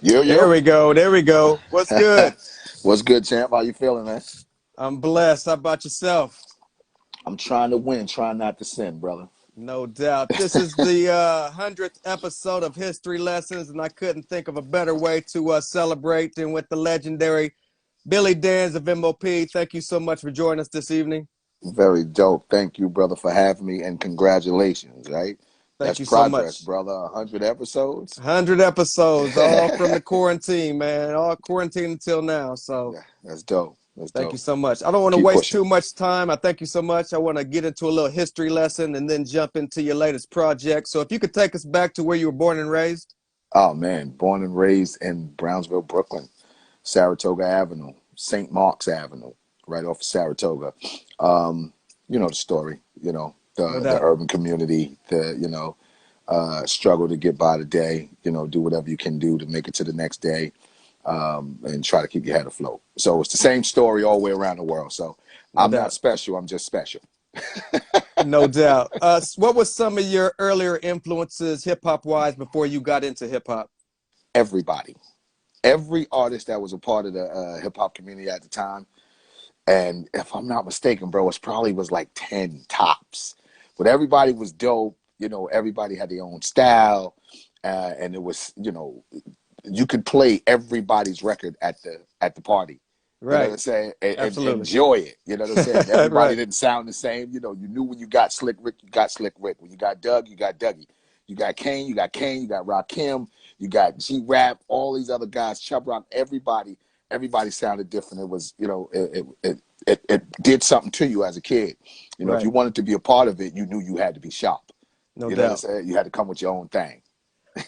Yo, There yo. we go. There we go. What's good? What's good, champ? How you feeling, man? I'm blessed. How about yourself? I'm trying to win, trying not to sin, brother. No doubt. This is the 100th episode of History Lessons, and I couldn't think of a better way to celebrate than with the legendary Billy Danze of M.O.P. Thank you so much for joining us this evening. Very dope. Thank you, brother, for having me, and congratulations, right? Thank That's you so progress, much. brother. 100 episodes. 100 episodes, all from the quarantine, man. All quarantine until now. So Yeah, that's dope. That's thank you dope. so much. I don't want to Keep waste pushing. too much time. I thank you so much. I want to get into a little history lesson and then jump into your latest project. So if you could take us back to where you were born and raised. Oh, man. Born and raised in Brownsville, Brooklyn, Saratoga Avenue, St. Mark's Avenue, right off of Saratoga. You know the story, No the doubt. urban community, struggle to get by the day, do whatever you can do to make it to the next day, and try to keep your head afloat. So it's the same story all the way around the world. So No I'm not doubt. special. I'm just special. No doubt. What was some of your earlier influences hip hop wise before you got into hip hop? Everybody, every artist that was a part of the hip hop community at the time. And if I'm not mistaken, bro, it probably was like 10 tops. But everybody was dope. Everybody had their own style. And it was, you could play everybody's record at the party. You know what Right. I'm saying? And Absolutely. enjoy it. You know what I'm saying? Everybody Right. didn't sound the same. You knew when you got Slick Rick, you got Slick Rick. When you got Doug, you got Dougie. You got Kane, you got Kane. You got Rakim, you got G-Rap, all these other guys, Chubb Rock, everybody sounded different. It was, it did something to you as a kid. If Right. you wanted to be a part of it, you knew you had to be sharp. No You know what I'm doubt. saying? You had to come with your own thing.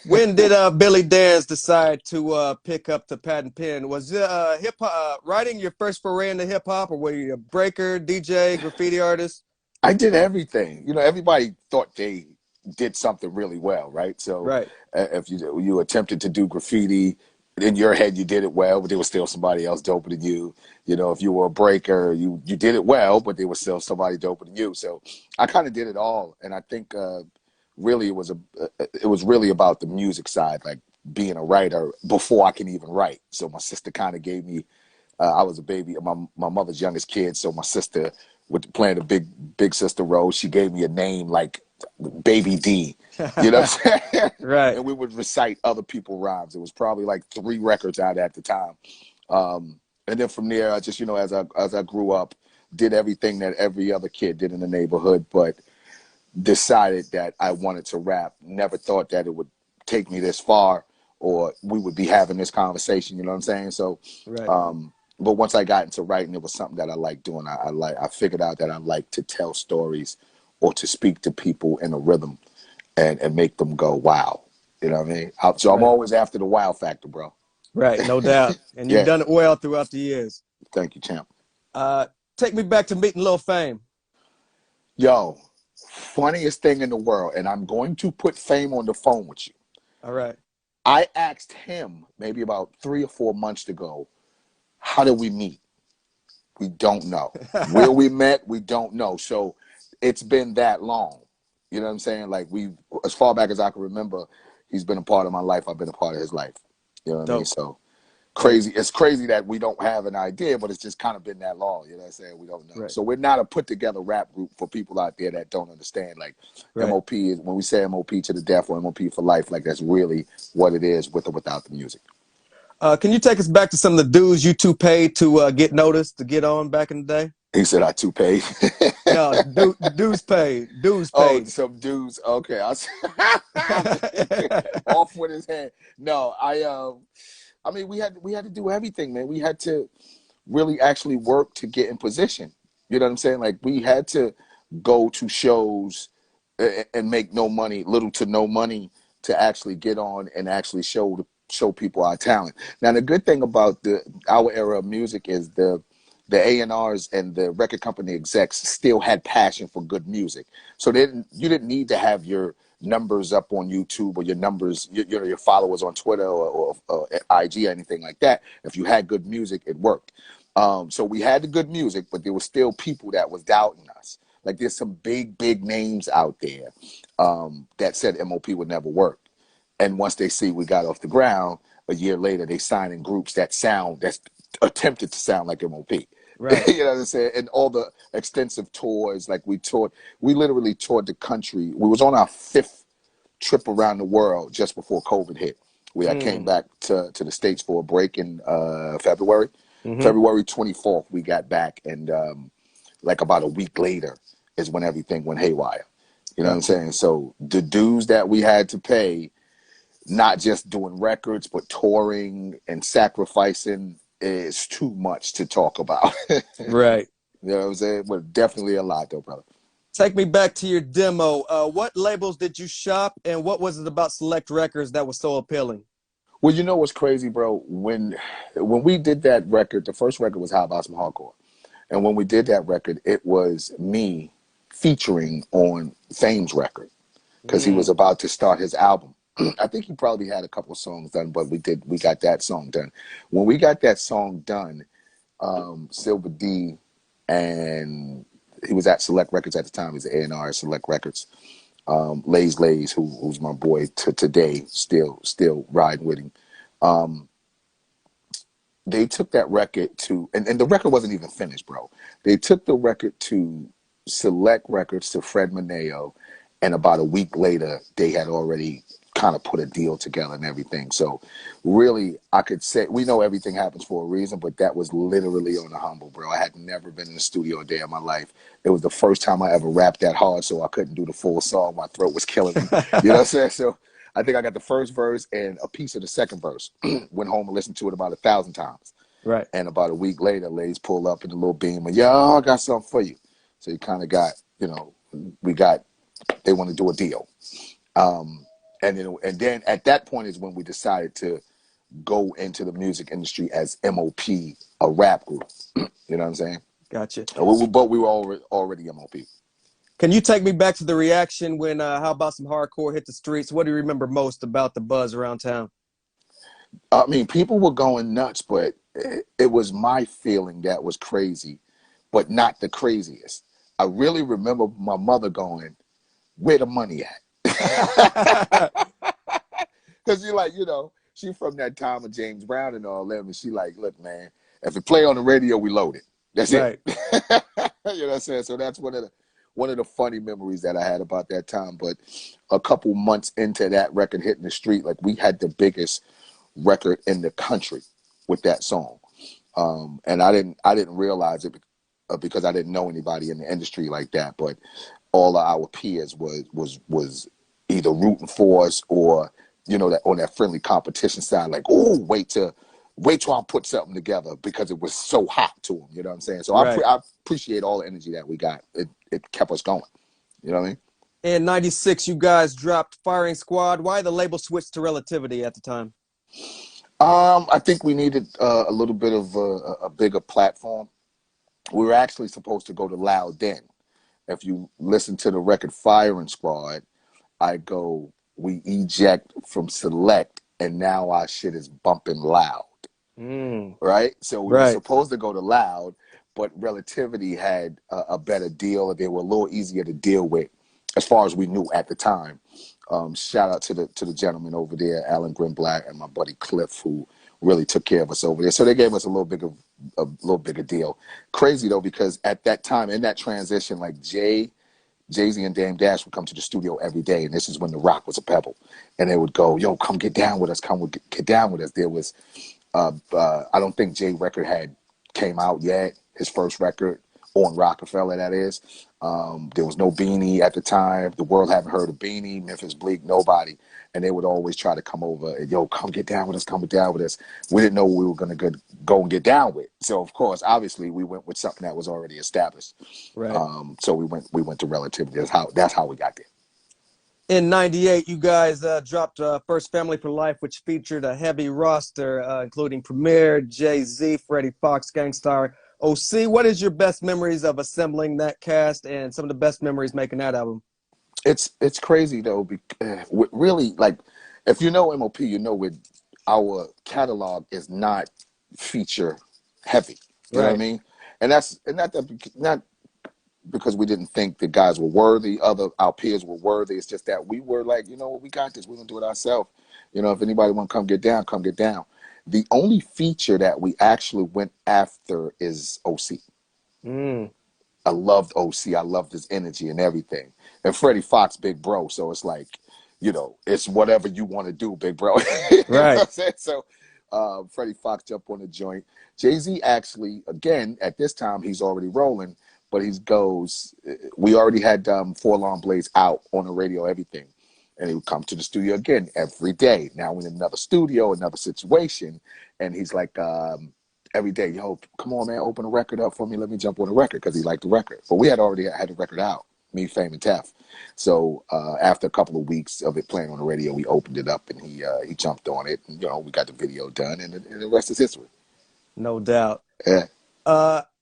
When did Billy Danze decide to pick up the patent pen? Was hip hop writing your first foray into hip hop, or were you a breaker, DJ, graffiti artist? I did everything. Everybody thought they did something really well, right? So Right. if you attempted to do graffiti, in your head you did it well, but there was still somebody else doper than you. If you were a breaker, you did it well, but there was still somebody doper than you. So I kind of did it all, and I think really it was really about the music side, like being a writer before I can even write. So my sister kind of gave me. I was a baby, my mother's youngest kid, so my sister, with playing the big sister role, she gave me a name like Baby D. You know what I'm saying? Right. And we would recite other people's rhymes. It was probably like 3 records out at the time. And then from there, I just, as I grew up, did everything that every other kid did in the neighborhood, but decided that I wanted to rap. Never thought that it would take me this far, or we would be having this conversation. You know what I'm saying? So, Right. but once I got into writing, it was something that I liked doing. I figured out that I like to tell stories or to speak to people in a rhythm and make them go, wow. You know what I mean? So I'm Right. always after the wow factor, bro. Right. No doubt. And you've Yeah. done it well throughout the years. Thank you, champ. Uh, Take me back to meeting Lil Fame. Yo, funniest thing in the world. And I'm going to put Fame on the phone with you. All right. I asked him maybe about 3 or 4 months ago, how did we meet? We don't know. Where we met, we don't know. So it's been that long. You know what I'm saying? Like, as far back as I can remember, he's been a part of my life. I've been a part of his life. You know what I mean? Dope. So Dope. crazy. It's crazy that we don't have an idea, but it's just kind of been that long. You know what I'm saying? We don't know. Right. So we're not a put together rap group for people out there that don't understand. Like, Right. M.O.P. is, when we say M.O.P. to the death or M.O.P. for life, like, that's really what it is, with or without the music. Can you take us back to some of the dues you two paid to get noticed, to get on back in the day? He said I too paid. No, dues paid. Dues Oh, paid. some dudes. Okay, off with his head. No, I mean, we had to do everything, man. We had to really actually work to get in position. You know what I'm saying? Like, we had to go to shows and make no money, little to no money, to actually get on and actually show people our talent. Now, the good thing about our era of music is the A&Rs and the record company execs still had passion for good music. So you didn't need to have your numbers up on YouTube, or your numbers, your followers on Twitter or IG or anything like that. If you had good music, it worked. So we had the good music, but there was still people that was doubting us. Like, there's some big names out there that said M.O.P. would never work. And once they see we got off the ground, a year later they signing groups that's attempted to sound like M.O.P. Right. You know what I'm saying? And all the extensive tours, like we literally toured the country. We was on our 5th trip around the world just before COVID hit. I came Mm. back to the States for a break in February. Hmm. February 24th, we got back, and like about a week later is when everything went haywire. You know what I'm Gotcha. saying? So the dues that we had to pay, not just doing records, but touring and sacrificing, is too much to talk about. Right. You know what I'm saying? But definitely a lot, though, brother. Take me back to your demo. What labels did you shop, and what was it about Select Records that was so appealing? Well, you know what's crazy, bro? When we did that record, the first record was How About Some Hardcore. And when we did that record, it was me featuring on Fame's record because he was Mm. about to start his album. I think he probably had a couple of songs done, but we got that song done. When we got that song done, Silver D, and he was at Select Records at the time. He's A&R at Select Records. Lays, who's my boy to today, still riding with him. Um, they took that record to, and the record wasn't even finished, bro. They took the record to Select Records, to Fred Mineo, and about a week later, they had already kind of put a deal together and everything. So really, I could say, we know everything happens for a reason, but that was literally on the humble, bro. I had never been in the studio a day of my life. It was the first time I ever rapped that hard, so I couldn't do the full song. My throat was killing me. You know what I'm saying? So I think I got the first verse and a piece of the second verse. Went home and listened to it about 1,000 times. Right. And about a week later, ladies pull up in the little beam and, yo, I got something for you. So you kind of got, they want to do a deal. And then at that point is when we decided to go into the music industry as M.O.P, a rap group. You know what I'm saying? Gotcha. But we were already M.O.P. Can you take me back to the reaction when How About Some Hardcore hit the streets? What do you remember most about the buzz around town? I mean, people were going nuts, but it was my feeling that was crazy, but not the craziest. I really remember my mother going, "Where the money at?" Because you're like, she from that time of James Brown and all them, and she like, look, man, if it play on the radio, we load it. That's it. Right. You know what I'm saying? So that's one of the funny memories that I had about that time. But a couple months into that record hitting the street, like we had the biggest record in the country with that song. And I didn't realize it because I didn't know anybody in the industry like that. But all of our peers was either rooting for us or that on that friendly competition side, like, oh, wait till I put something together because it was so hot to them. You know what I'm saying? So Right. I appreciate all the energy that we got. It kept us going. You know what I mean? In 96, you guys dropped Firing Squad. Why the label switched to Relativity at the time? I think we needed a little bit of a bigger platform. We were actually supposed to go to Loud Den. If you listen to the record Firing Squad, I go, we eject from Select, and now our shit is bumping Loud, Mm. right? So we were Right. supposed to go to Loud, but Relativity had a better deal. They were a little easier to deal with, as far as we knew at the time. Shout out to the gentleman over there, Alan Grimblad, and my buddy Cliff, who really took care of us over there. So they gave us a little bigger deal. Crazy though, because at that time in that transition, like Jay-Z and Dame Dash would come to the studio every day, and this is when the rock was a pebble. And they would go, yo, come get down with us, get down with us. There was, I don't think Jay record had came out yet, his first record on Rockefeller, that is. There was no Beanie at the time. The world hadn't heard of Beanie, Memphis Bleak, nobody. And they would always try to come over and, yo, come get down with us, come get down with us. We didn't know what we were going to go and get down with. So, of course, obviously, we went with something that was already established. Right. So we went to Relativity. That's how we got there. In 98, you guys dropped First Family for Life, which featured a heavy roster, including Premier, Jay-Z, Freddie Fox, Gangstar, OC. What is your best memories of assembling that cast and some of the best memories making that album? It's crazy though, really, like, if you know M.O.P, you know with our catalog is not feature heavy. You know what I Right. mean? And not because we didn't think the guys were worthy, our peers were worthy. It's just that we were like, we got this. We're gonna do it ourselves. You know, if anybody want to come get down, come get down. The only feature that we actually went after is OC. Mm, I loved OC. I loved his energy and everything. And Freddie Fox, big bro. So it's like, you know, it's whatever you want to do, big bro. You know what right. I'm saying? So Freddie Fox jumped on the joint. Jay-Z actually, again, at this time, he's already rolling, but he goes, we already had Four Alarm Blades out on the radio, everything. And he would come to the studio again every day. Now we're in another studio, another situation. And he's like, every day, yo, come on, man, open the record up for me. Let me jump on the record because he liked the record. But we had already had the record out, me, Fame, and Tef. So after a couple of weeks of it playing on the radio, we opened it up and he jumped on it. And, you know, we got the video done, and the rest is history. No doubt. Yeah.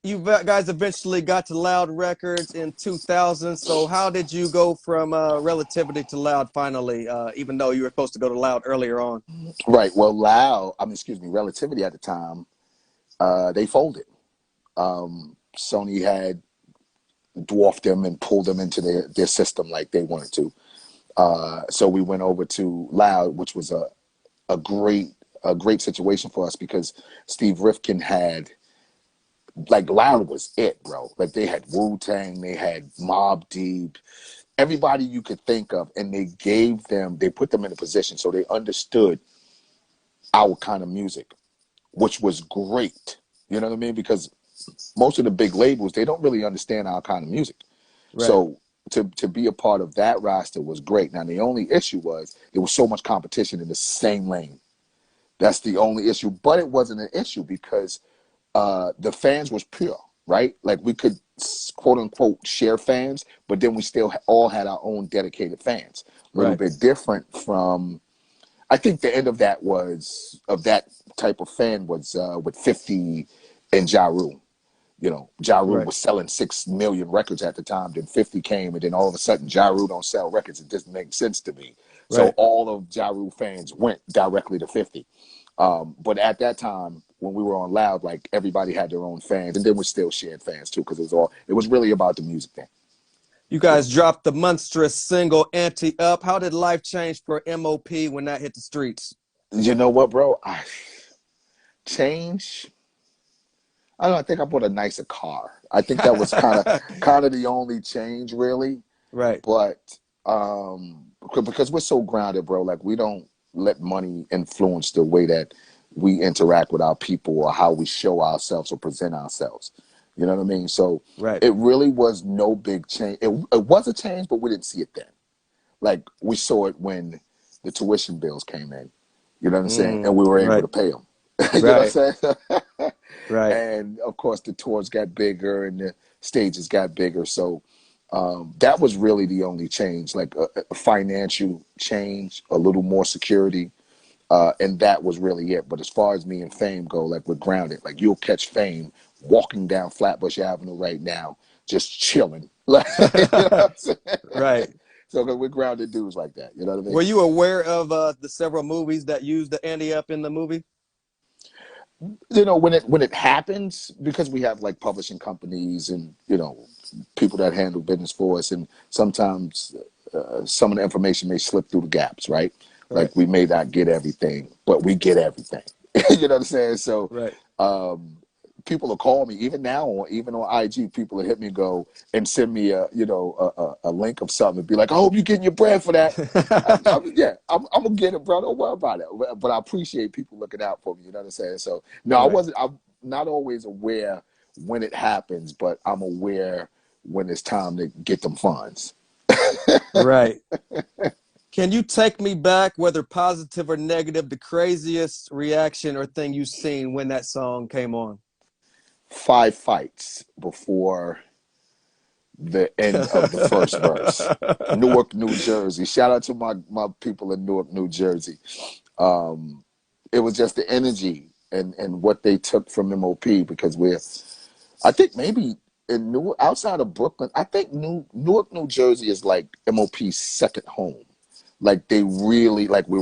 You guys eventually got to Loud Records in 2000. So how did you go from Relativity to Loud finally, even though you were supposed to go to Loud earlier on? Right. Well, excuse me, Relativity at the time, they folded. Sony had dwarfed them and pulled them into their system like they wanted to. So we went over to Loud, which was a great situation for us because Steve Rifkin had, like, Loud was it, bro. Like, they had Wu-Tang, they had Mobb Deep, everybody you could think of, and they put them in a position so they understood our kind of music, which was great. You know what I mean? Because most of the big labels, they don't really understand our kind of music. Right. So to be a part of that roster was great. Now, the only issue was there was so much competition in the same lane. That's the only issue. But it wasn't an issue because the fans was pure, right? Like, we could quote unquote share fans, but then we still all had our own dedicated fans. A little Right. bit different from, I think the end of that type of fan was with 50 and Ja Rule. You know, Ja Rule Right. was selling 6 million records at the time. Then 50 came, and then all of a sudden, Ja Rule don't sell records. It doesn't make sense to me. So Right. all of Ja Rule fans went directly to 50. But at that time, when we were on Loud, like, everybody had their own fans, and then we still shared fans too, because it was really about the music thing. You You guys know, dropped the monstrous single Anti Up. How did life change for M.O.P when that hit the streets? you know what, bro? Change. I don't know. I think I bought a nicer car. I think that was kind of the only change, really. Right. But because we're so grounded, bro, like, we don't let money influence the way that we interact with our people or how we show ourselves or present ourselves. You know what I mean? So Right. it really was no big change. It was a change, but we didn't see it then. Like, we saw it when the tuition bills came in. You know what I'm saying? And we were able Right. to pay them. You know Right. what I'm saying? Right. And of course, the tours got bigger and the stages got bigger. So that was really the only change, like a financial change, a little more security. And that was really it. But as far as me and Fame go, like, we're grounded. Like, you'll catch Fame walking down Flatbush Avenue right now, just chilling. Like, you know what I'm saying? Right. So 'cause we're grounded dudes like that. You know what I Were mean? you aware of the several movies that used the Anti Up in the movie? You know, when it happens, because we have, like, publishing companies and, you know, people that handle business for us, and sometimes some of the information may slip through the gaps, right? Right. Like, we may not get everything, but we get everything. You know what I'm saying? So Right. um, people will call me even now, or even on IG. People will hit me, go and send me a link of something and be like, "I hope you're getting your bread for that." Yeah, I'm gonna get it, bro. Don't worry about it. But I appreciate people looking out for me. You know what I'm saying? So no, I Right. wasn't. I'm not always aware when it happens, but I'm aware when it's time to get them funds. Right. Can you take me back, whether positive or negative, the craziest reaction or thing you've seen when that song came on? 5 fights before the end of the first verse. Newark, New Jersey. Shout out to my people in Newark, New Jersey. Um, it was just the energy and what they took from M.O.P. because I think maybe in outside of Brooklyn, I think Newark, New Jersey is like M.O.P.'s second home. Like, we're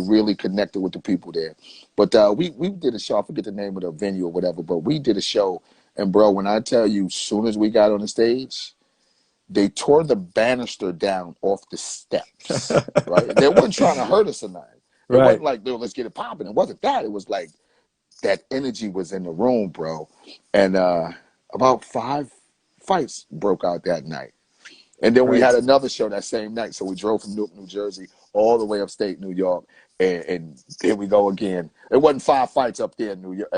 really connected with the people there. But we did a show. I forget the name of the venue or whatever, but we did a show. And bro, when I tell you, soon as we got on the stage, they tore the banister down off the steps. Right? They weren't trying to hurt us or nothing. It Right. wasn't like, yo, let's get it popping. It wasn't that. It was like that energy was in the room, bro. And about 5 fights broke out that night. And then we had Right. another show that same night. So we drove from Newark, New Jersey, all the way upstate New York. And here we go again. It wasn't 5 fights up there in New York,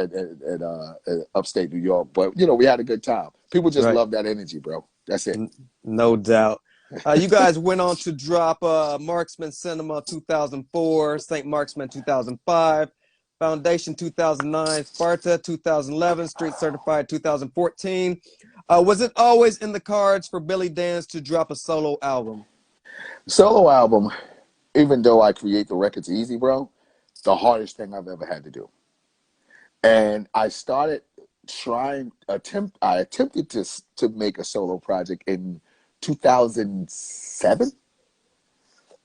upstate New York, but we had a good time. People just Right. love that energy, bro. That's it. No doubt. You guys went on to drop Marksman Cinema 2004, St. Marksman 2005, Foundation 2009, Sparta 2011, Street Certified 2014. Was it always in the cards for Billy Danze to drop a solo album? Solo album, even though I create the records easy, bro, the hardest thing I've ever had to do. And I started I attempted to make a solo project in 2007.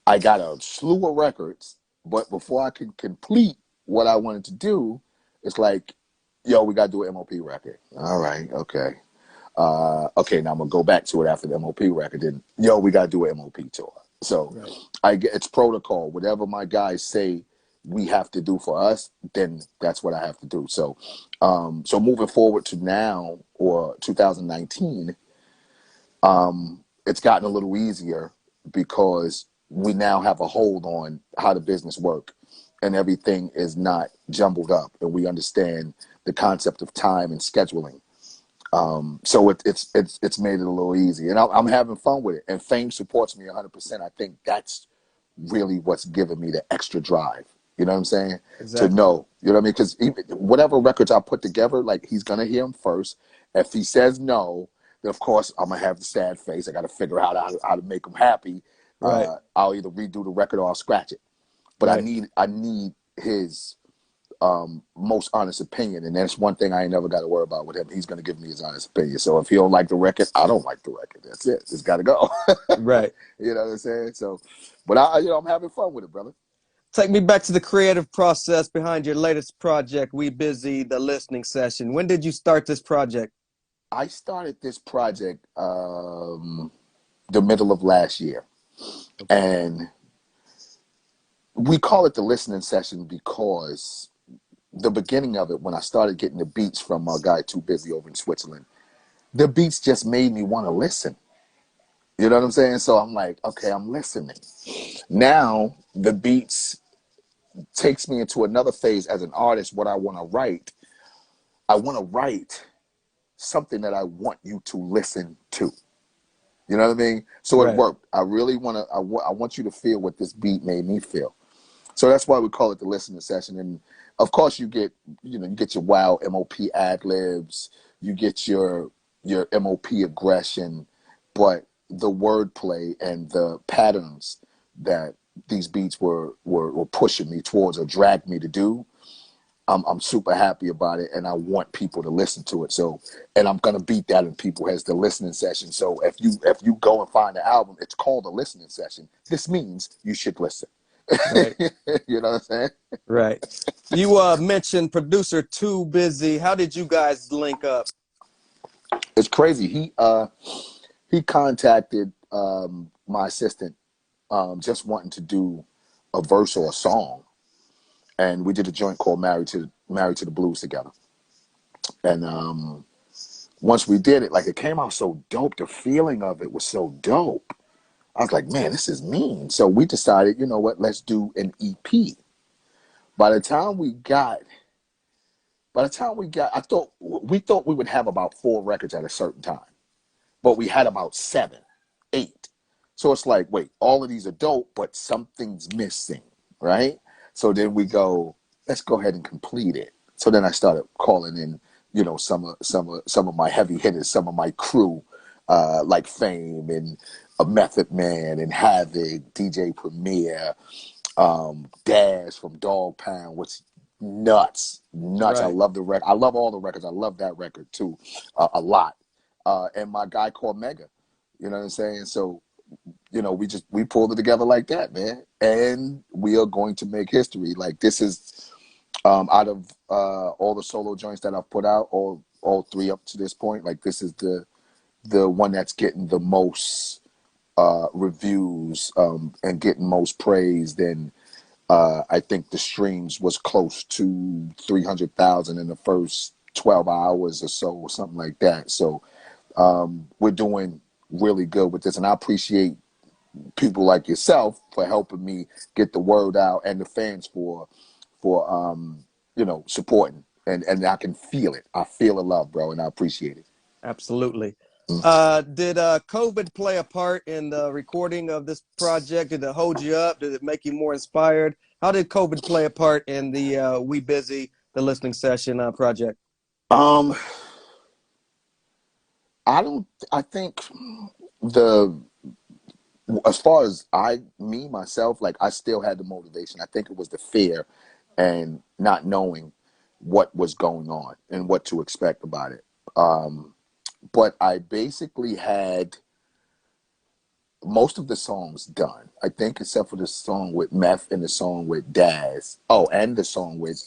I got a slew of records, but before I could complete what I wanted to do, it's like, yo, we got to do an M.O.P record. All right, okay. Okay, now I'm gonna go back to it after the M.O.P record. Then, yo, we got to do an M.O.P tour. So Right. I get it's protocol. Whatever my guys say we have to do for us, then that's what I have to do. So, so moving forward to now or 2019, it's gotten a little easier because we now have a hold on how the business work, and everything is not jumbled up, and we understand the concept of time and scheduling. So it's made it a little easy, and I'm having fun with it. And Fame supports me 100%. I think that's really what's giving me the extra drive. You know what I'm saying? To Exactly. know, you know what I mean? Because whatever records I put together, like he's gonna hear them first. If he says no, then of course I'm gonna have the sad face. I got to figure out how to make him happy. Right. I'll either redo the record or I'll scratch it. But Right. I need his most honest opinion, and that's one thing I ain't never got to worry about with him. He's going to give me his honest opinion. So if he don't like the record, I don't like the record. That's it. It's got to go. Right. You know what I'm saying? So, but I'm having fun with it, brother. Take me back to the creative process behind your latest project, We Busy, the listening session. When did you start this project? I started this project the middle of last year, Okay. and we call it the listening session because the beginning of it, when I started getting the beats from our guy Too Busy over in Switzerland, the beats just made me want to listen. You know what I'm saying? So I'm like, okay, I'm listening. Now the beats takes me into another phase as an artist. What I want to write, I want to write something that I want you to listen to. You know what I mean? So it Right. worked. I really want to. I want you to feel what this beat made me feel. So that's why we call it the listening session. And of course, you get your wild M.O.P ad libs, you get your M.O.P aggression, but the wordplay and the patterns that these beats were pushing me towards or dragged me to do, I'm super happy about it, and I want people to listen to it. So, and I'm gonna beat that in people as the listening session. So if you go and find the album, it's called a listening session. This means you should listen. Right. You know what I'm saying? Right. You mentioned producer Too Busy. How did you guys link up? It's crazy. He contacted my assistant, just wanting to do a verse or a song, and we did a joint called Married to the Blues together. And once we did it, like it came out so dope. The feeling of it was so dope. I was like, man, this is mean. So we decided, you know what? Let's do an EP. By the time we got, we thought we would have about 4 records at a certain time, but we had about 7, 8. So it's like, wait, all of these are dope, but something's missing, right? So then we go, let's go ahead and complete it. So then I started calling in, some of my heavy hitters, some of my crew, like Fame and a Method Man and Havoc, DJ Premier, Dash from Dog Pound, which nuts, nuts. I Right. love the record. I love all the records. I love that record too, a lot. And my guy called Mega. You know what I'm saying? So, we pulled it together like that, man. And we are going to make history. Like this is out of all the solo joints that I've put out, all 3 up to this point. Like this is the one that's getting the most reviews and getting most praised, and I think the streams was close to 300,000 in the first 12 hours or so, or something like that. So we're doing really good with this, and I appreciate people like yourself for helping me get the word out, and the fans for supporting, and I can feel it. I feel the love, bro, and I appreciate it. Absolutely. Did COVID play a part in the recording of this project? Did it hold you up? Did it make you more inspired? How did COVID play a part in the We Busy, the listening session project? Um, I think the as far as myself, like I still had the motivation. I think it was the fear and not knowing what was going on and what to expect about it. But I basically had most of the songs done. I think except for the song with Meth and the song with Daz. Oh, and the song with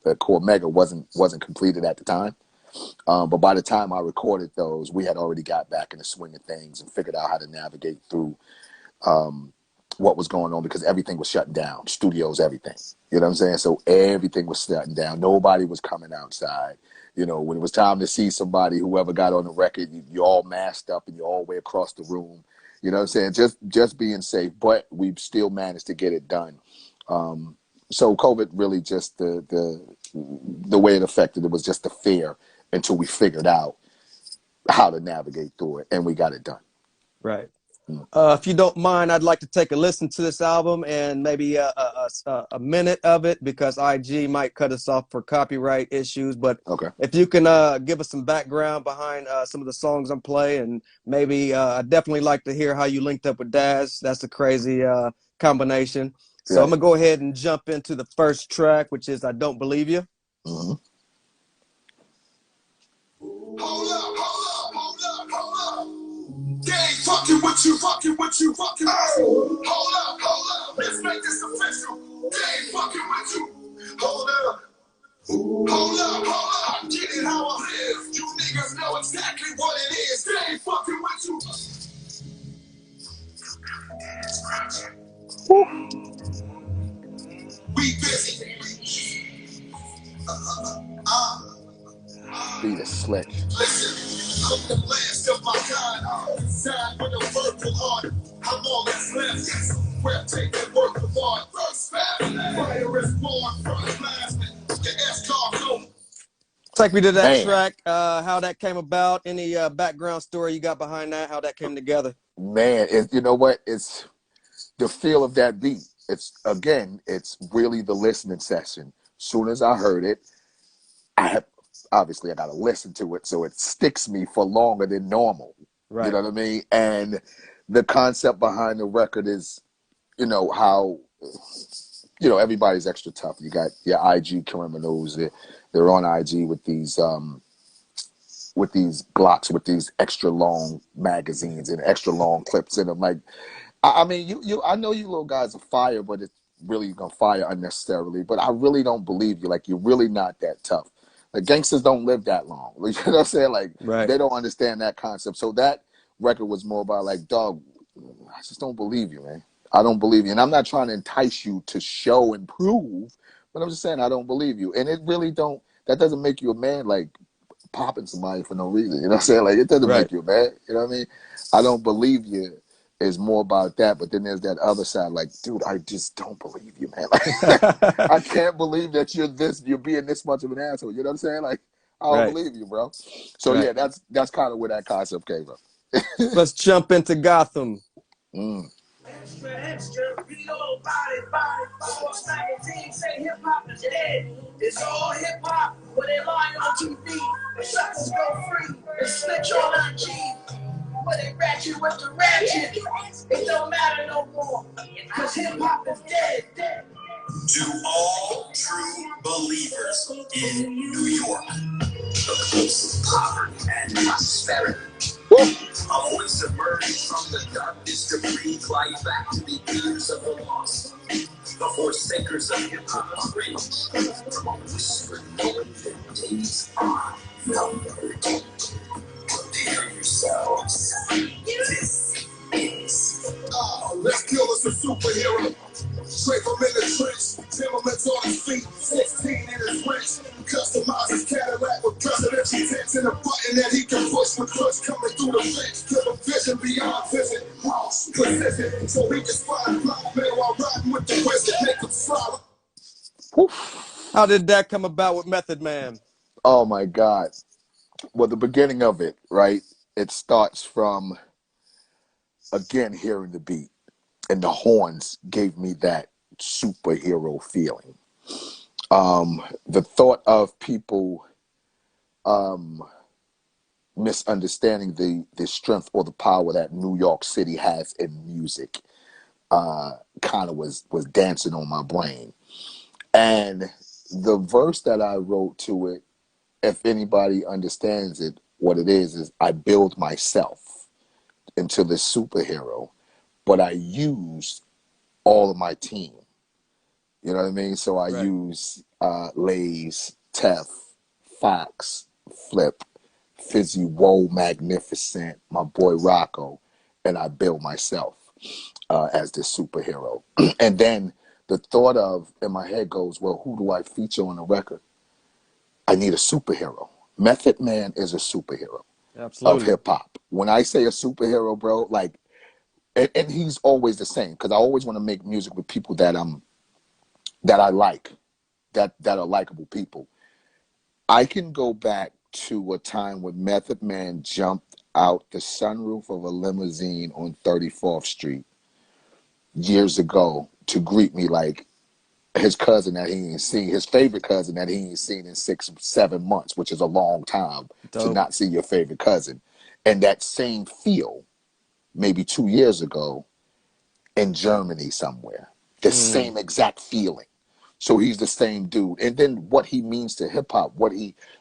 Cormega wasn't completed at the time. But by the time I recorded those, we had already got back in the swing of things and figured out how to navigate through what was going on, because everything was shutting down, studios, everything. You know what I'm saying? So everything was shutting down. Nobody was coming outside. You know, when it was time to see somebody, whoever got on the record, you all masked up and you're all the way across the room. You know what I'm saying? Just being safe, but we've still managed to get it done. So COVID really just the way it affected it was just the fear until we figured out how to navigate through it, and we got it done. Right. If you don't mind, I'd like to take a listen to this album and maybe a minute of it, because IG might cut us off for copyright issues. But Okay. if you can give us some background behind some of the songs I'm playing, and maybe I'd definitely like to hear how you linked up with Daz. That's a crazy combination. So Yeah. I'm going to go ahead and jump into the first track, which is I Don't Believe You. Mm-hmm. Hold up, hold up, hold up, hold up. They ain't fucking with you, fucking with you, fucking with you. Hold up, let's make this official. They ain't fucking with you. Hold up, hold up, hold up. Get it how I live. You niggas know exactly what it is. They ain't fucking with you. We busy. Beat is slick. Listen, I'm the last of my kind. Inside with a verbal heart. I'm all that's left. We're taking work of art. First fast. Fire is born. First blasting. Your S-car home. Take me to that Man. track, how that came about, any background story you got behind that, how that came together. Man, you know what? It's the feel of that beat. It's really the listening session. Soon as I heard it, I got to listen to it, so it sticks me for longer than normal. You Right. know what I mean? And the concept behind the record is, how everybody's extra tough. You got your IG criminals. They're on IG with these blocks with these extra long magazines and extra long clips in them. Like, I mean, I know you little guys are fire, but it's really gonna fire unnecessarily. But I really don't believe you. Like, you're really not that tough. Like, gangsters don't live that long. Like, you know what I'm saying? Like, Right. they don't understand that concept. So that record was more about like, dog, I just don't believe you, man. I don't believe you. And I'm not trying to entice you to show and prove, but I'm just saying I don't believe you. And it really that doesn't make you a man, like popping somebody for no reason. You know what I'm saying? Like, it doesn't Right. make you a man. You know what I mean? I don't believe you is more about that. But then there's that other side, like, dude, I just don't believe you, man. Like, I can't believe that you're being this much of an asshole. You know what I'm saying? Like, I don't Right. believe you, bro. So Right. yeah, that's kind of where that concept came from. Let's jump into Gotham. Mm. Extra, extra, reload, body, Force magazine say hip hop is dead. It's all hip hop, where they lie on TV. Suckers go free, and snitch on IG. Where they ratchet with the ratchet. It don't matter no more, cause hip hop is dead. To all true believers in New York, the place of poverty and prosperity. A voice emerged from the darkness to breathe life back to the ears of the lost. The forsakers of hip hop are rich from a whispered noise that days are numbered. Prepare yourselves. This is. Let's kill us a superhero. Straight from in the in his wrist. Customize his Cadillac with presidential tints and a button that he can push with clutch coming through the fence. Give a vision beyond vision, cross precision, so he can spot fly man while riding with the wizard, make him fly. How did that come about with Method Man? Oh my God. Well, the beginning of it, right? It starts from, again, hearing the beat. And the horns gave me that superhero feeling. The thought of people misunderstanding the strength or the power that New York City has in music kind of was dancing on my brain. And the verse that I wrote to it, if anybody understands it, what it is I build myself into this superhero, but I use all of my team. You know what I mean? So I use Lays, Tef, Fox, Flip, Fizzy, Woe, Magnificent, my boy Rocco, and I build myself as this superhero. And then the thought of in my head goes, well, who do I feature on the record? I need a superhero. Method Man is a superhero of hip hop. When I say a superhero, bro, like, and he's always the same because I always want to make music with people that I like, that are likable people. I can go back to a time when Method Man jumped out the sunroof of a limousine on 34th Street years ago to greet me like his cousin that he ain't seen, his favorite cousin that he ain't seen in 6 or 7 months, which is a long time to not see your favorite cousin. And that same feel, maybe 2 years ago in Germany somewhere, the same exact feeling. So he's the same dude. And then what he means to hip hop,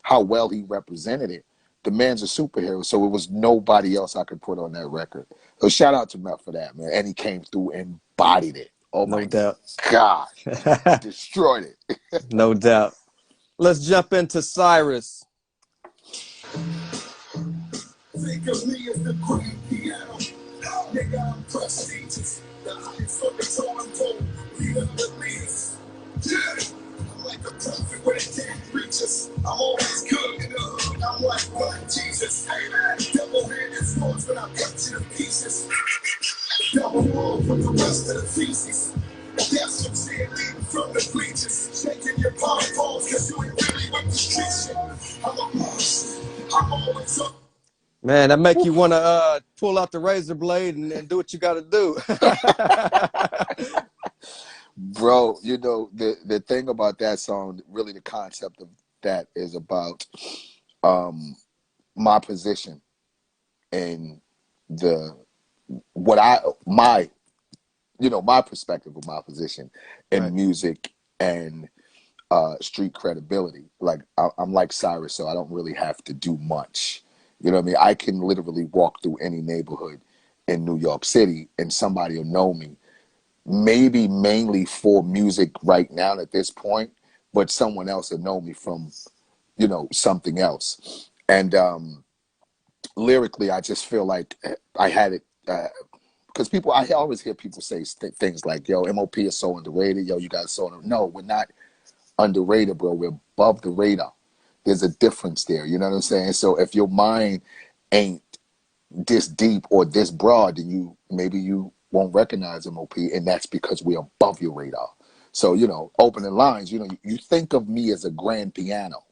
how well he represented it. The man's a superhero, so it was nobody else I could put on that record. So shout out to Mel for that, man. And he came through and bodied it. Oh my God. Destroyed it. No doubt. Let's jump into Cyrus. Think of me as the queen piano. Nigga, I'm prestigious. The highest on the totem pole. Leader of the leaders. Yeah. I'm like a prophet when it can't reach us. I'm always good in the hood. I'm like Black Jesus. Hey man, double-handed swords when I cut you to pieces. Double roll with the rest of the feces. That's what saying, leading from the bleachers. Shaking your pom-poms cause you ain't really with the street shit. I'm a boss. I'm always up. Man, that make you want to pull out the razor blade and do what you got to do. Bro, you know, the thing about that song, really the concept of that is about my position and my perspective of my position in music and street credibility. Like I'm like Cyrus, so I don't really have to do much. You know what I mean? I can literally walk through any neighborhood in New York City and somebody will know me. Maybe mainly for music right now at this point, but someone else will know me from, something else. And lyrically, I just feel like I had it, because I always hear people say things like, yo, M.O.P is so underrated. Yo, you guys so underrated. No, we're not underrated, bro. We're above the radar. There's a difference there. You know what I'm saying? So if your mind ain't this deep or this broad, then maybe you won't recognize M.O.P, and that's because we're above your radar. So, opening lines, you think of me as a grand piano.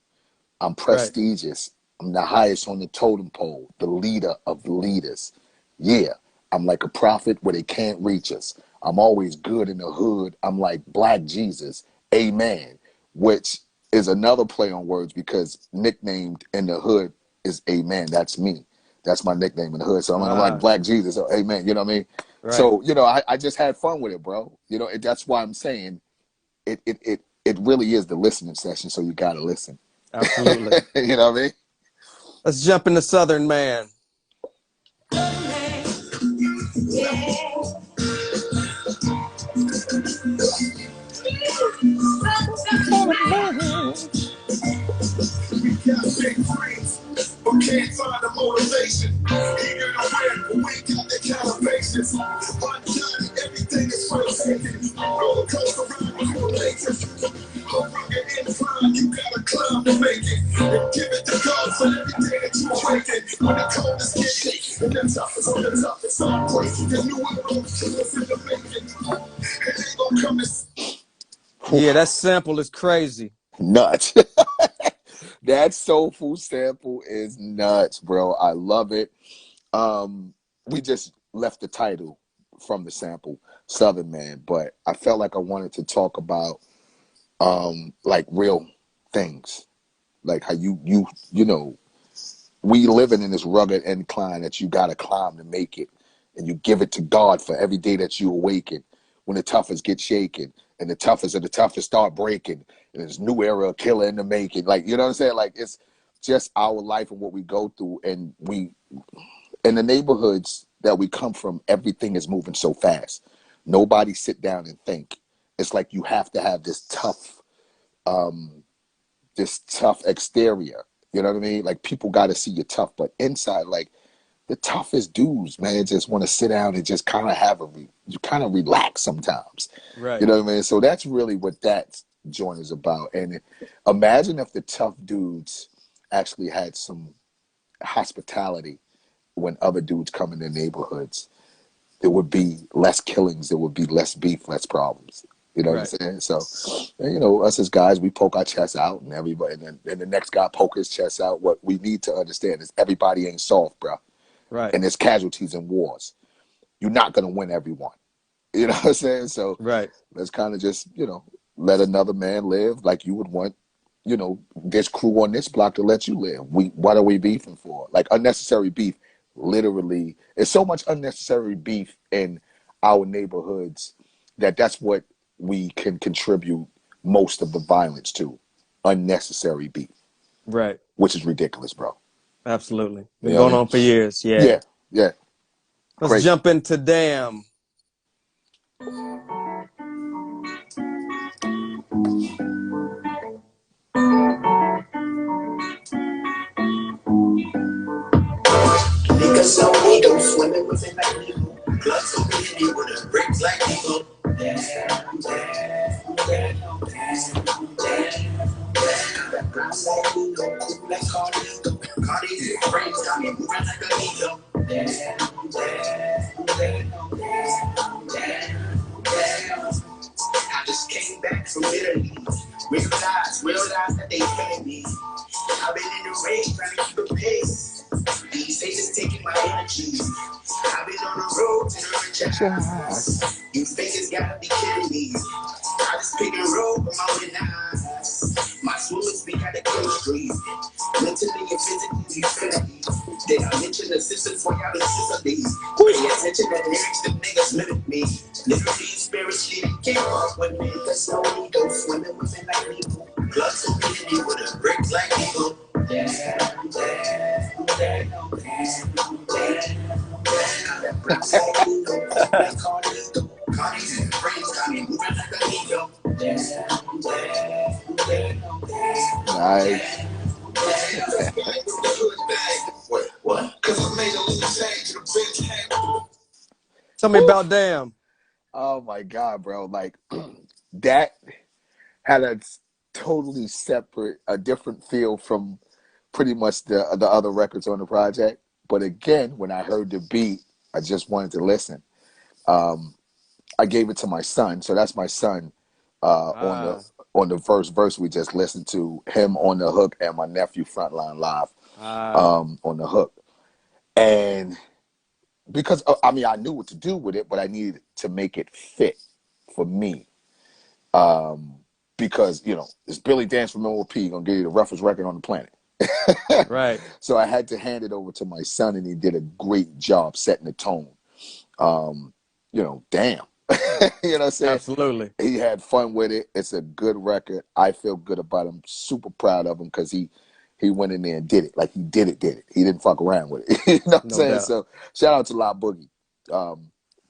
I'm prestigious. I'm the highest on the totem pole, the leader of the leaders. Yeah, I'm like a prophet where they can't reach us. I'm always good in the hood. I'm like Black Jesus. Amen. Which is another play on words because nicknamed in the hood is Amen. That's me. That's my nickname in the hood. So I'm like Black Jesus. So Amen. You know what I mean? Right. So, I just had fun with it, bro. That's why I'm saying it really is the listening session. So you got to listen. Absolutely. You know what I mean? Let's jump into Southern Man. But can't find the motivation. Eager to win, but we got the calibrations. One time, everything is first taken. Roller coaster ride with no latest. Hunger and incline, you gotta climb to make it. And give it to God for every day that you drinking. When the coldest get hit, and the toughest on the toughest heartbreak. The new world killers in the making. And they gon' come and Yeah, that sample is crazy. Nuts. That soulful sample is nuts, bro. I love it. We just left the title from the sample, Southern Man, but I felt like I wanted to talk about like real things. Like how you know, we living in this rugged incline that you gotta climb to make it. And you give it to God for every day that you awaken. When the toughest get shaken and the toughest of the toughest start breaking, and there's new era of killer in the making. Like, you know what I'm saying? Like, it's just our life and what we go through. And we, in the neighborhoods that we come from, everything is moving so fast. Nobody sit down and think. It's like you have to have this tough exterior. You know what I mean? Like, people got to see you tough, but inside, like, the toughest dudes, man, just want to sit down and just kind of you kind of relax sometimes. Right. You know what I mean? So that's really what that joint is about. And imagine if the tough dudes actually had some hospitality when other dudes come in their neighborhoods. There would be less killings, there would be less beef, less problems. You know what I'm Right. saying? So, you know, us as guys, we poke our chests out, and everybody, and the next guy poke his chest out. What we need to understand is everybody ain't soft, bro. Right. And there's casualties in wars. You're not gonna win everyone. You know what I'm saying? So Right. let's kind of just, you know, let another man live like you would want, you know, this crew on this block to let you live. What are we beefing for? Like, unnecessary beef, literally. There's so much unnecessary beef in our neighborhoods that's what we can contribute most of the violence to. Unnecessary beef, Right. which is ridiculous, bro. Absolutely. You Been know what going I mean? on for years. Yeah. Yeah, yeah, Let's crazy. jump into Damn. niggas so we go swimming with it like people. Blood so many with a bricks like people. Damn, damn, damn, damn, damn, damn. That brown like we know, cool like Cardi. Cardi's friends got me moving like a needle. Damn, damn, damn, damn, damn, damn. I just came back from Italy. Realize that they feeling me. I've been in the rain trying to keep a pace. These haters taking my energy. I've been on the road to the rich house. You fakers gotta be kidding me. I just pick and roll with my own eyes. My swimmers be at the chemistry. Mentally and physically, we feeling. Did I mention the sisters for y'all necessities? Pay attention to lyrics, the niggas mimic me. Literally, spiritually, they can't walk with me. Cause no ego, swimming with me like people. Blood so many with a brick like people. Damn, damn, damn, damn, damn, damn. That bricks like ego, like Cardi. Cardi's and friends got me moving like a ego. Damn, damn, damn, damn. Nice. What? Cause I made a little change to the bench hand. Tell me about Damn. Oh my God, bro. Like, that had a totally separate, a different feel from pretty much the other records on the project. But again, when I heard the beat, I just wanted to listen. I gave it to my son, so that's my son on Ah. the first verse we just listened to, him on the hook, and my nephew Frontline Live Ah. on the hook. And because I mean, I knew what to do with it, but I needed to make it fit for me. Because, you know, it's Billy Danze from M.O.P. gonna give you the roughest record on the planet. Right. So I had to hand it over to my son, and he did a great job setting the tone. You know, damn. You know what I'm saying? Absolutely. He had fun with it. It's a good record. I feel good about him. Super proud of him because he went in there and did it. Like, he did it. He didn't fuck around with it. You know what I'm No saying? doubt. So shout out to La Boogie,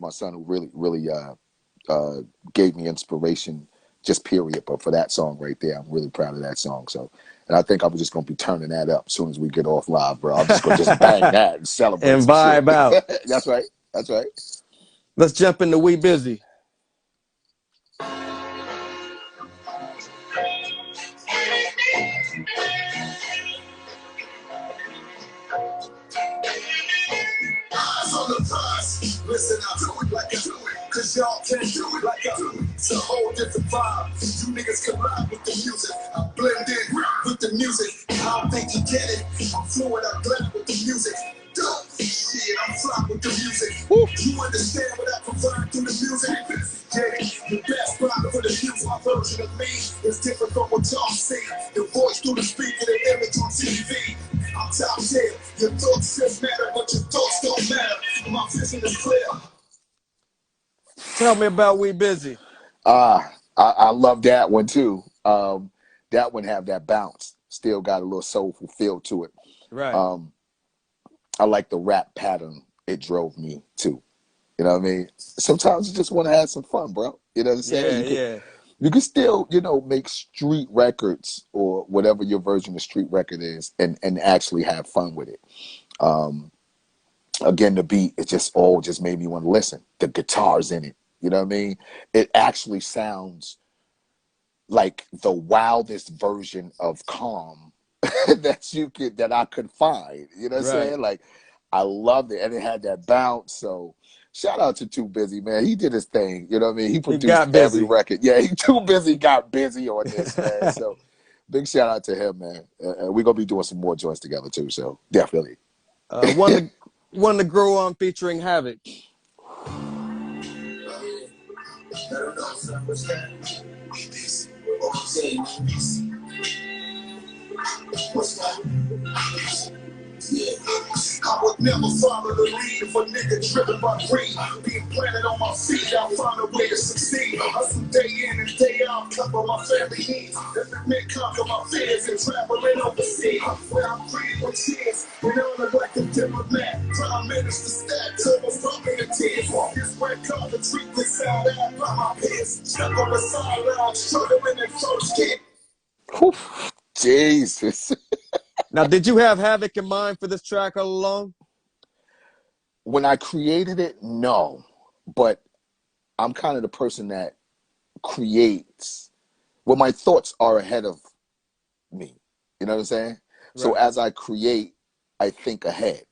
my son, who really gave me inspiration, just period. But for that song right there, I'm really proud of that song. So, and I think I'm just gonna be turning that up as soon as we get off live, bro. I'm just gonna just bang that and celebrate And some shit. vibe out. That's right. That's right. Let's jump into We Busy. It's a whole different vibe. You niggas collide with the music. I blend in with the music. I don't think you get it. I'm fluid, I'm glad with the music. Dope. Shit, I'm fly with the music. You understand what I provide through the music? Yeah, the best rhyme for the music. My version of me is different from what y'all see. The voice through the speaker, the image on TV. I'm top tier. Your thoughts just matter, but your thoughts don't matter. My vision is clear. Tell me about We Busy. I love that one too. That one have that bounce. Still got a little soulful feel to it. Right. I like the rap pattern it drove me to. You know what I mean? Sometimes you just want to have some fun, bro. You know what I'm saying? You can still, make street records or whatever your version of street record is and actually have fun with it. Again, the beat, it just made me want to listen. The guitars in it, you know what I mean? It actually sounds like the wildest version of calm that I could find. You know what I'm saying? Like, I loved it, and it had that bounce. So, shout out to Too Busy, man. He did his thing. You know what I mean? He produced every record. Yeah, he Too Busy got busy on this, man. So, big shout out to him, man. We're gonna be doing some more joints together too. So, definitely. One to grow on featuring Havoc. What's that? Yeah. I would never follow the lead if a nigga driven by greed. Being planted on my feet, I'll find a way to succeed. Hustle day in and day out, cover my family needs. If it may conquer my fears and traveling overseas, where I'm free with tears, and on like a diplomat. Prime Minister stat, turbos pumping the tears. This red carpet treat this out by my peers. Stuck on the sideline, struggling in first kid. Jesus. Now, did you have Havoc in mind for this track all along? When I created it, no. But I'm kind of the person that creates. Well, my thoughts are ahead of me. You know what I'm saying? Right. So as I create, I think ahead.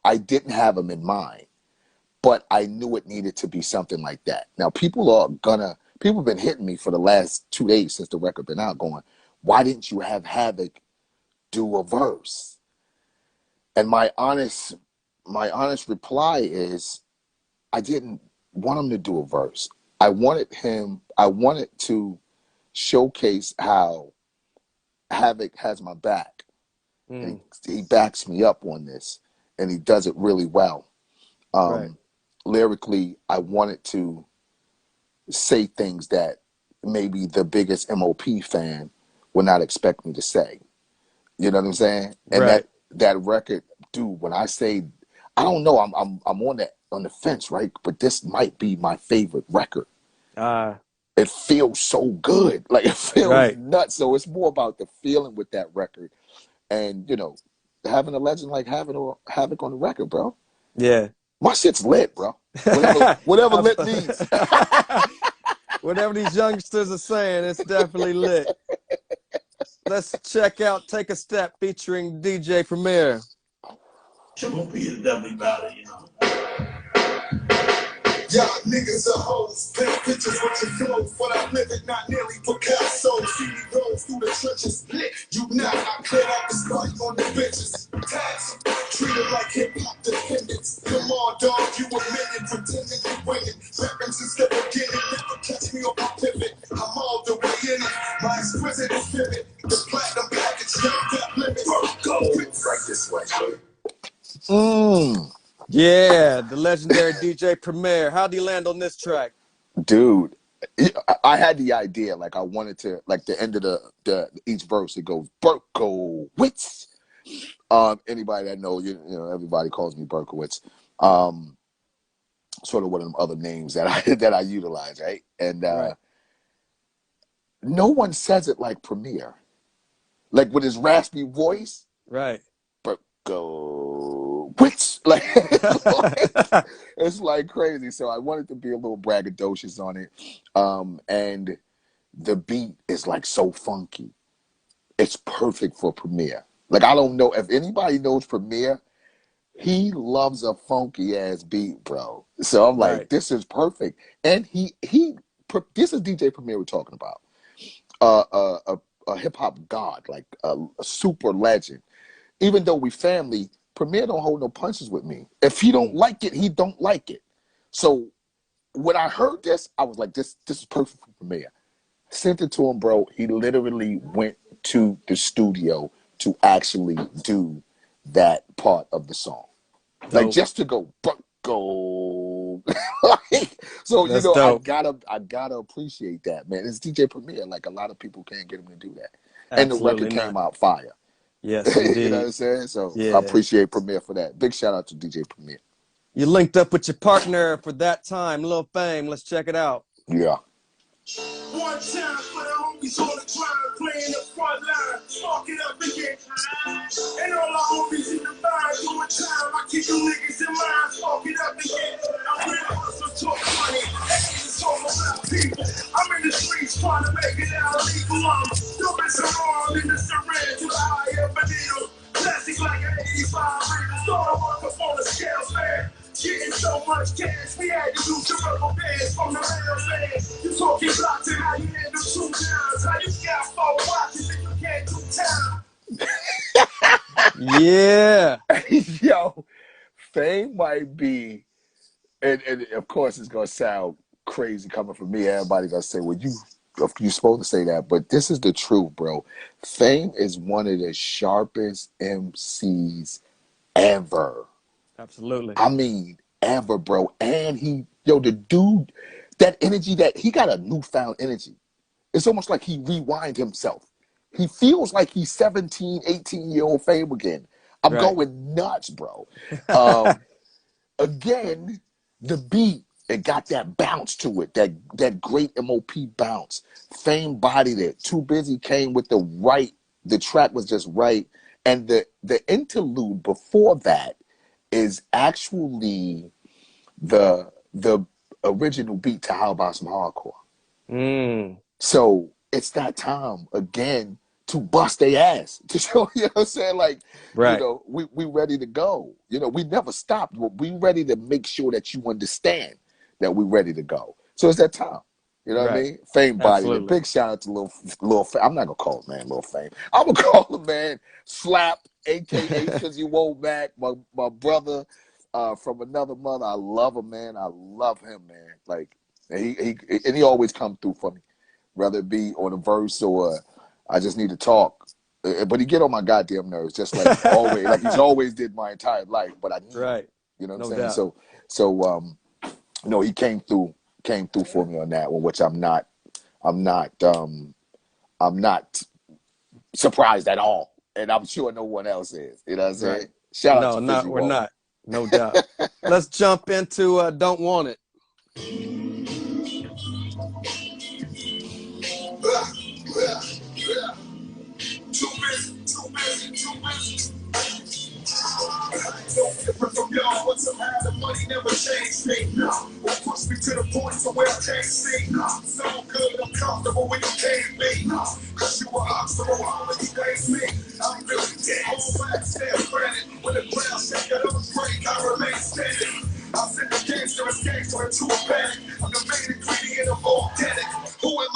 I didn't have them in mind, but I knew it needed to be something like that. Now, people have been hitting me for the last 2 days since the record been out going, why didn't you have Havoc do a verse? And my honest reply is I didn't want him to do a verse. I wanted to showcase how Havoc has my back. And he backs me up on this, and he does it really well. Lyrically, I wanted to say things that maybe the biggest M.O.P fan would not expect me to say. You know what I'm saying? And that record, dude, when I say, I don't know, I'm on the fence, right? But this might be my favorite record. It feels so good. Like, it feels nuts. So it's more about the feeling with that record. And, having a legend like Havoc on the record, bro. Yeah. My shit's lit, bro. Whatever lit means. Whatever these youngsters are saying, it's definitely lit. Let's check out Take a Step featuring DJ Premier. M.O.P is definitely about it, Y'all niggas are hoes, paint pictures with your clothes, but I live it not nearly Picasso. See me roll through the trenches, lit. You not, I clear out the spot on the bitches. Tax, treated like hip-hop dependents. Come on, dog, you a million, pretending you winning. Weapons since the beginning, never catch me on my pivot. I'm all the way in it, my exquisite is vivid. The platinum package, young got limits. Go, right this way. Yeah, the legendary DJ Premier. How'd he land on this track? Dude, I had the idea, like I wanted to, like the end of the each verse, it goes Berkowitz. Anybody that knows, everybody calls me Berkowitz. Sort of one of them other names that I utilize, right? And no one says it like Premier, like with his raspy voice, right? Berkowitz, like it's like crazy. So I wanted to be a little braggadocious on it, and the beat is like so funky. It's perfect for Premier. Like, I don't know if anybody knows Premier. He loves a funky ass beat, bro. So I'm like, this is perfect. And he this is DJ Premier we're talking about. A hip hop god, like a super legend. Even though we family, Premier don't hold no punches with me. If he don't like it, he don't like it. So when I heard this, I was like, this is perfect for Premier. Sent it to him, bro. He literally went to the studio to actually do that part of the song. Dope. Like just to go. Like, so That's I dope. gotta appreciate that, man. It's DJ Premier. Like a lot of people can't get him to do that. Absolutely And the record not. came out fire. Yes, indeed. You know what I'm saying? So Yeah. I appreciate Premier for that. Big shout out to DJ Premier. You linked up with your partner for that time, Lil Fame. Let's check it out. Yeah. One time for the homies on the grind, playing the front line, spark it up again. And all our homies in the vibe doing time. I keep you niggas in mind, spark it up again. I'm real hustle, talk money. It's all about people. I'm in the streets trying to make it out legal. I'm doing some wrong in the syringe to the high up a needle. Classic like an 85 ring. Thought I work up on the scales, man. Getting so much cash, we had to do some rubber bands from the real man. You talking blocks and how you handle 2 downs. How you got 4 watches and you can't do time. Yeah. Yo, Fame might be, and of course it's gonna sound crazy coming from me. Everybody gonna say, well, you're supposed to say that, but this is the truth, bro. Fame is one of the sharpest MCs ever. Absolutely. I mean, ever, bro. And the dude, that energy, that he got a newfound energy. It's almost like he rewind himself. He feels like he's 17, 18-year-old Fame again. I'm going nuts, bro. Again, the beat, it got that bounce to it, that great M.O.P. bounce. Fame bodied it. Too Busy came with the track was just right. And the interlude before that is actually the original beat to How About Some Hardcore. So it's that time again to bust their ass, to show, you know what I'm saying? Like, we ready to go. We never stopped. We ready to make sure that you understand that we ready to go. So it's that time. You know what I mean? Fame body. A big shout out to Lil Fame. I'm not gonna call him man Lil Fame. I'm gonna call him man Slap, aka Cause You Won't Back. My brother from another mother. I love him, man. I love him, man. Like he always come through for me, whether it be on a verse or I just need to talk. But he get on my goddamn nerves, just like always. Like he's always did my entire life. But I need him, you know what I'm saying? So he came through for me on that one, which I'm not surprised at all, and I'm sure no one else is. You know what I'm saying? Shout out to Fizzy we're Wall. not. No doubt. Let's jump into Don't Want It. Too busy. No different from y'all, but somehow the money never changed me. Or pushed me to the point to where I can't see. So good, I'm comfortable when you came me. Cause you were obstacle, all you gave me. I'm really dead. Hold back, stand granted. When the ground shake, I don't break, I remain standing. I send the gangster into a panic. I'm the main ingredient of organic. Who am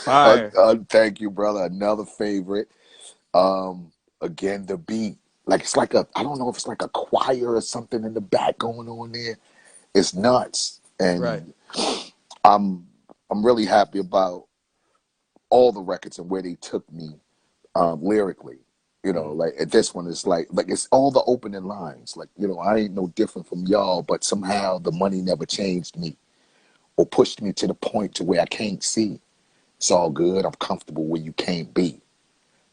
I? Thank you, brother. Another favorite. Again, the beat, like it's like I don't know if it's like a choir or something in the back going on there. It's nuts, and I'm really happy about all the records and where they took me lyrically. Like at this one, it's like it's all the opening lines. Like I ain't no different from y'all, but somehow the money never changed me or pushed me to the point to where I can't see. It's all good. I'm comfortable where you can't be.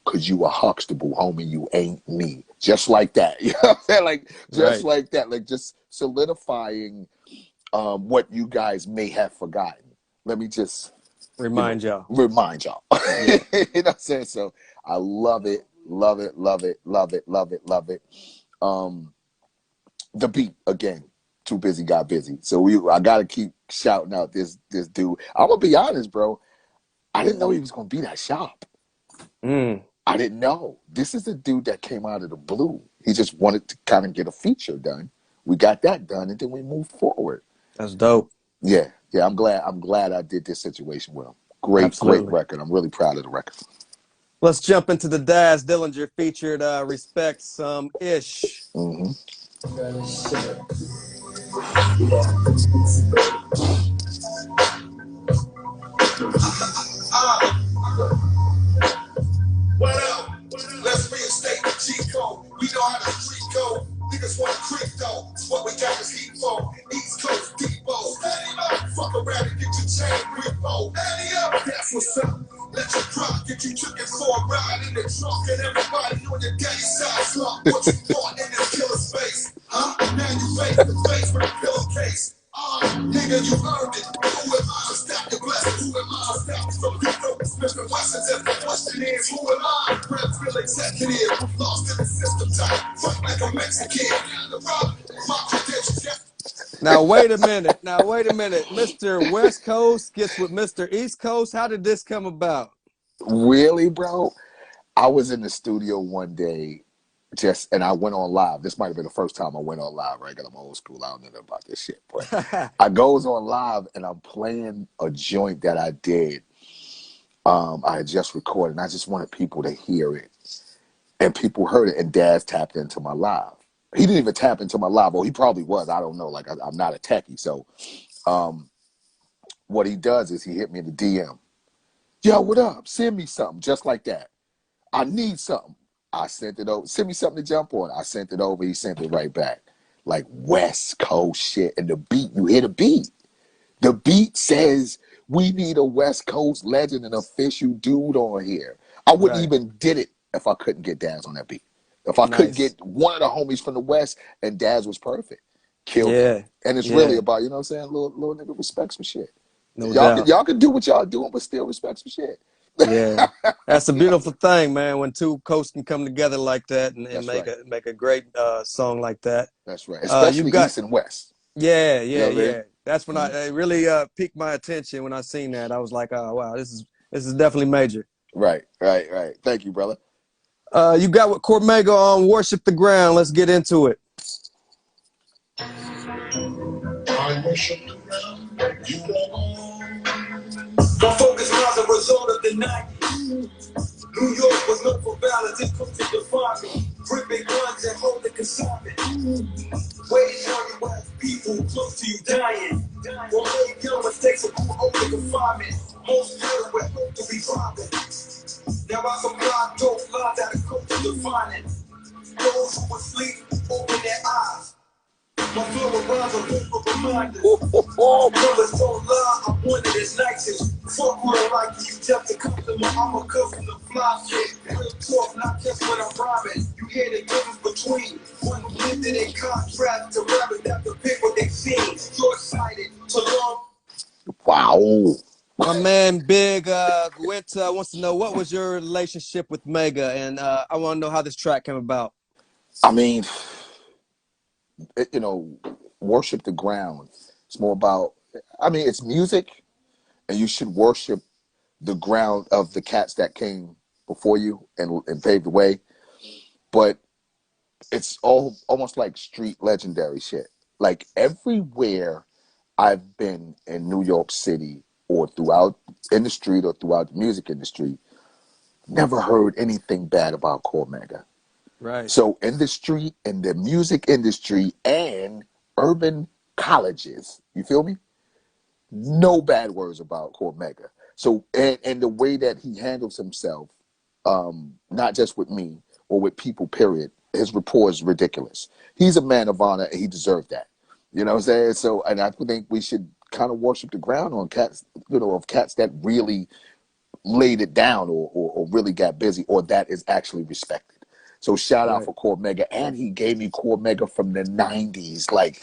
Cause you a Huxtable, homie, you ain't me. Just like that. You know what I'm saying? Like just like that. Like just solidifying what you guys may have forgotten. Let me just remind y'all. You know what I'm saying? So I love it. The beat again. Too Busy got busy. So I gotta keep shouting out this dude. I'm gonna be honest, bro. I didn't know he was gonna be that sharp. I didn't know. This is a dude that came out of the blue. He just wanted to kind of get a feature done We got that done, and then we moved forward. That's dope. Yeah, yeah. I'm glad I did this situation with him. Great Absolutely. record. I'm really proud of the record. Let's jump into the Daz Dillinger featured Respect Some Ish. Mm-hmm. What up? Let's reinstate the G code. We know how to street code. Niggas want creep though. It's what we got is heat for. East Coast Depot. Fuck around and get your chain repo. That's what's up. Let your drop get you took it for a ride in the trunk and everybody on your daddy side slump. What you thought in this killer space? Huh? Now you face to face with a pillowcase. Nigga, you earned it. Who am I to stop your blessings? Who am I to stop you from you Smith and Wessons? And the question is, who am I? Real executive, lost in the system type. Fight like a Mexican. The problem, my credentials. Now wait a minute. Mr. West Coast gets with Mr. East Coast. How did this come about? Really, bro? I was in the studio one day, and I went on live. This might have been the first time I went on live, right? Because I'm old school. I don't know nothing about this shit. But I goes on live, and I'm playing a joint that I did. I had just recorded, and I just wanted people to hear it. And people heard it, and Daz tapped into my live. He didn't even tap into my live. Well, he probably was. I don't know. Like, I'm not a techie. So what he does is he hit me in the DM. Yo, what up? Send me something just like that. I need something. I sent it over. Send me something to jump on. I sent it over. He sent it right back. Like West Coast shit. And the beat, you hear the beat. The beat says, we need a West Coast legend, an official dude on here. I wouldn't Right. even did it if I couldn't get Daz on that beat. If I couldn't get one of the homies from the West, and Daz was perfect. Killed it. And it's really about, you know what I'm saying? Little nigga respect some shit. No doubt. Y'all can do what y'all doing, but still respect some shit. Yeah, that's a beautiful thing, man. When two coasts can come together like that and make a great song like that. That's right. Especially East and West. Yeah. You know what I mean? That's when it really piqued my attention when I seen that. I was like, oh wow, this is definitely major. Right. Thank you, brother. You got with Cormega on Worship the Ground. Let's get into it. I worship the ground. You my focus was a result of the 90s. New York was known for violence and cooked to define me. Gripping guns and holding consignment. Waiting on you as people close to you dying. Or make your mistakes of who open confinement. Most better with hope to be robbing. Now I supply dope lines that are cooked to define it. Those who asleep open their eyes. My flow of rhymes are good for reminders. Brothers don't lie, I'm one of the nicest. Fuck who don't like you, just a customer. I'm a customer, fly shit. Real talk, not just when I'm rhyming. You hear the difference between one who lived in a contrast to rappers that depict what they seen. Short-sighted to long. Wow. My man Big wants to know, what was your relationship with Mega, and I want to know how this track came about. I mean, worship the ground. It's more about, it's music, and you should worship the ground of the cats that came before you and paved the way. But it's almost like street legendary shit. Like everywhere I've been in New York City or throughout in the street or throughout the music industry, never heard anything bad about Cormega. Right. So in the street, in the music industry, and urban colleges, you feel me? No bad words about Cormega. So and the way that he handles himself, not just with me or with people, period, his rapport is ridiculous. He's a man of honor, and he deserved that. You know what I'm saying? So, and I think we should kind of worship the ground on cats, of cats that really laid it down or really got busy, or that is actually respected. So shout out for Cormega, and he gave me Cormega from the '90s, like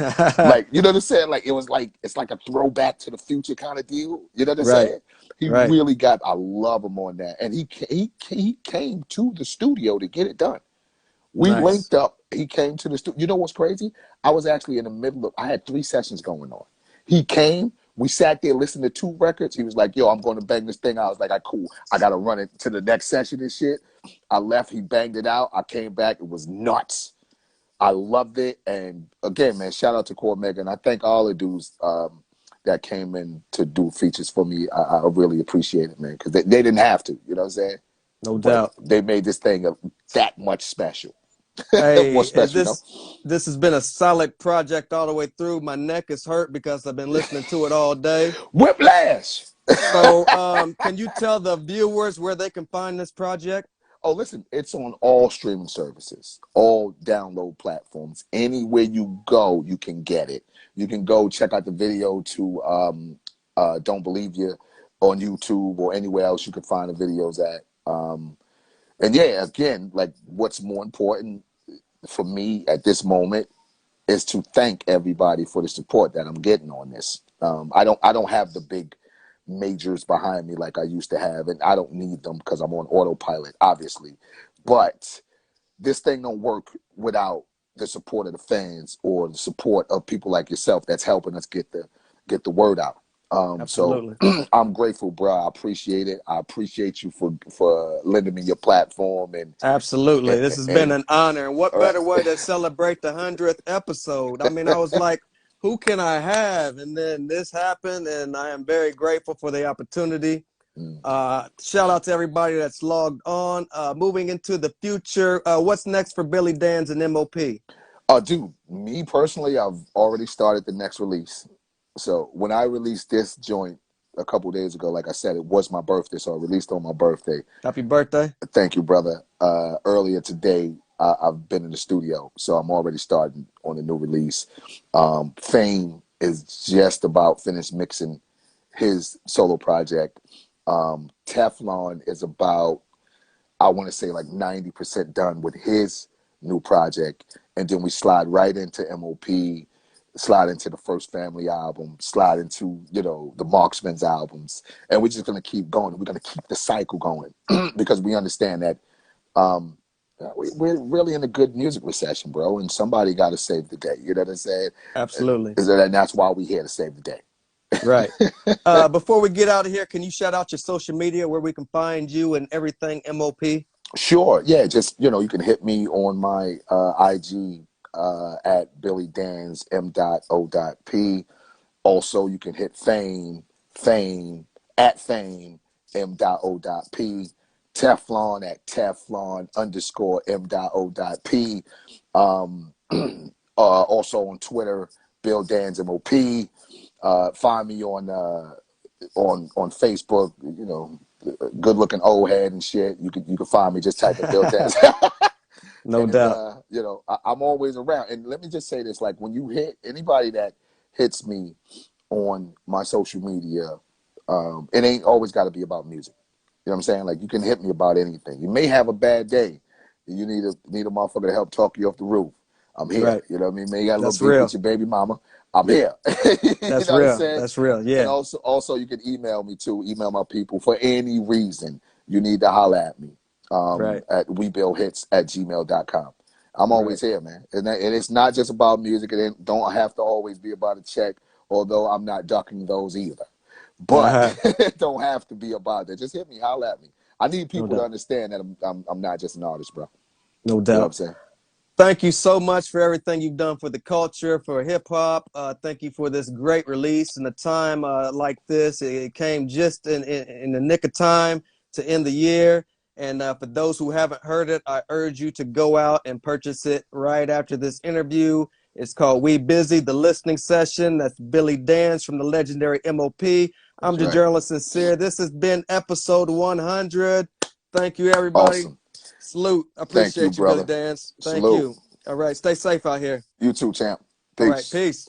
you know what I'm saying? Like it's like a throwback to the future kind of deal. You know what I'm saying? He really got. I love him on that, and he came to the studio to get it done. We linked up. He came to the studio. You know what's crazy? I was actually in the middle of. I had 3 sessions going on. He came. We sat there, listened to 2 records. He was like, yo, I'm going to bang this thing out. I was like, cool. I got to run it to the next session and shit. I left. He banged it out. I came back. It was nuts. I loved it. And again, man, shout out to Core Mega. And I thank all the dudes that came in to do features for me. I really appreciate it, man, because they didn't have to, you know what I'm saying? No But doubt. they made this thing that much special. More Hey, special, you know? this has been a solid project all the way through. My neck is hurt because I've been listening to it all day. Whiplash! So, can you tell the viewers where they can find this project? Oh, listen, it's on all streaming services, all download platforms. Anywhere you go, you can get it. You can go check out the video to Don't Believe You on YouTube or anywhere else you can find the videos at. And yeah, again, like what's more important for me at this moment is to thank everybody for the support that I'm getting on this. I don't have the big majors behind me like I used to have, and I don't need them because I'm on autopilot, obviously. But this thing don't work without the support of the fans or the support of people like yourself that's helping us get the word out. So Absolutely. I'm grateful, bro. I appreciate it. I appreciate you for lending me your platform Absolutely. This has been and an honor. And what all right. better way to celebrate the 100th episode? I mean, I was like, who can I have? And then this happened, and I am very grateful for the opportunity. Shout out to everybody that's logged on. Moving into the future, what's next for Billy Danze and M.O.P? Dude, me personally, I've already started the next release. So when I released this joint a couple days ago, like I said, it was my birthday, so I released on my birthday. Happy birthday. Thank you, brother. Earlier today, I've been in the studio, so I'm already starting on the new release. Fame is just about finished mixing his solo project. Teflon is about, I want to say, like 90% done with his new project. And then we slide right into M.O.P., slide into the First Family album, slide into, the Marksman's albums. And we're just going to keep going. We're going to keep the cycle going because we understand that we're really in a good music recession, bro. And somebody got to save the day. You know what I'm saying? Absolutely. And that's why we're here to save the day. Right. Before we get out of here, can you shout out your social media where we can find you and everything M.O.P? Sure. Yeah. Just, you can hit me on my IG at Billy Danze M.O.P. Also, you can hit Fame at Fame M.O.P. Teflon at Teflon_M.O.P. Also on Twitter, Bill Danze M.O.P. Find me on Facebook, good looking old head and shit. You can find me, just type in Bill Danze. No And doubt. I'm always around. And let me just say this, like when you hit anybody that hits me on my social media, it ain't always got to be about music. You know what I'm saying? Like you can hit me about anything. You may have a bad day. You need a motherfucker to help talk you off the roof. I'm here. Right. You know what I mean? Maybe you got a That's little beef real. with your baby mama. I'm here. You That's know what I'm real. saying? That's real. And Yeah. also you can email me too. Email my people for any reason you need to holler at me. Right. At webuildhits@gmail.com. I'm always Right. here, man. And it's not just about music. It don't have to always be about a check, although I'm not ducking those either. But Uh-huh. it don't have to be about that. Just hit me, holler at me. I need No people to doubt. understand that I'm not just an artist, bro. No You know what I'm doubt. saying? Thank you so much for everything you've done for the culture, for hip hop. Thank you for this great release in a time like this. It came just in the nick of time to end the year. And for those who haven't heard it, I urge you to go out and purchase it right after this interview. It's called We Busy, the listening session. That's Billy Danze from the legendary M.O.P. I'm That's the right. Journalist Sin-seer. This has been episode 100. Thank you, everybody. Awesome. Salute. Thank you, Appreciate you, Billy brother. Danze. Thank Salute. you. All right. Stay safe out here. You too, champ. All right. Peace. Peace.